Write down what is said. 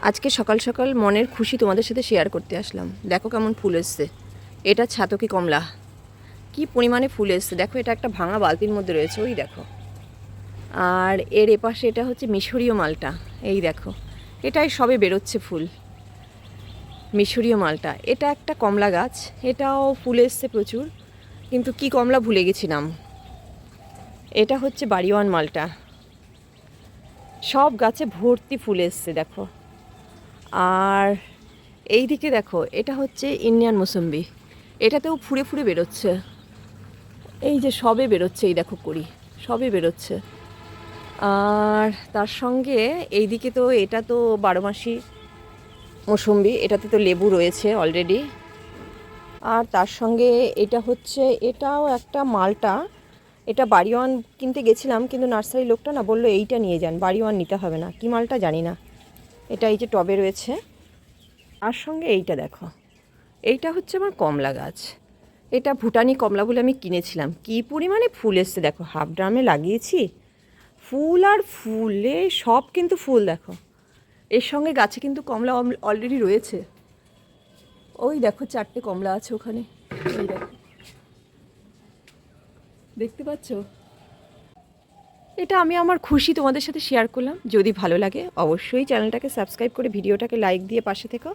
আজকে সকাল সকাল মনের খুশি তোমাদের সাথে শেয়ার করতে আসলাম। দেখো কেমন ফুল এসছে। এটা ছাতকি কমলা, কি পরিমাণে ফুল এসছে দেখো। এটা একটা ভাঙা বালতির মধ্যে রয়েছে, ওই দেখো। আর এর এপাশে এটা হচ্ছে মিশরীয় মালটা, এই দেখো। এটাই সবে বেরোচ্ছে ফুল, মিশরীয় মালটা। এটা একটা কমলা গাছ, এটাও ফুল এসছে প্রচুর, কিন্তু কি কমলা ভুলে গেছিলাম। এটা হচ্ছে বাড়িওয়ান মালটা। সব গাছে ভর্তি ফুল এসছে দেখো। আর এই দিকে দেখো, এটা হচ্ছে ইন্ডিয়ান মৌসুম্বি, এটাতেও ফুরে ফুরে বেরোচ্ছে। এই যে সবে বেরোচ্ছে, এই দেখো করি সবে বেরোচ্ছে। আর তার সঙ্গে এই দিকে তো এটা তো 12 মাসি মৌসুম্বি, এটাতে তো লেবু রয়েছে অলরেডি। আর তার সঙ্গে এটা হচ্ছে, এটাও একটা মালটা। এটা বাড়িওয়ান কিনতে গেছিলাম, কিন্তু নার্সারি লোকটা না বললো এইটা নিয়ে যান, বাড়িওয়ান নিতে হবে না। কি মালটা জানি না। এটা এই যে টবে রয়েছে। আর সঙ্গে এইটা দেখো, এইটা হচ্ছে আমার কমলা গাছ। এটা ভুটানি কমলা বলে আমি কিনেছিলাম। কী পরিমাণে ফুল এসছে দেখো, হাফ ড্রামে লাগিয়েছি। ফুল আর ফুলে সব কিন্তু ফুল দেখো। এর সঙ্গে গাছে কিন্তু কমলা অলরেডি রয়েছে। ওই দেখো 4টে কমলা আছে ওখানে, ওই দেখো, দেখতে পাচ্ছ। এটা আমি আমার খুশি তোমাদের সাথে শেয়ার করলাম। যদি ভালো লাগে অবশ্যই চ্যানেলটাকে সাবস্ক্রাইব করে ভিডিওটাকে লাইক দিয়ে পাশে থেকো।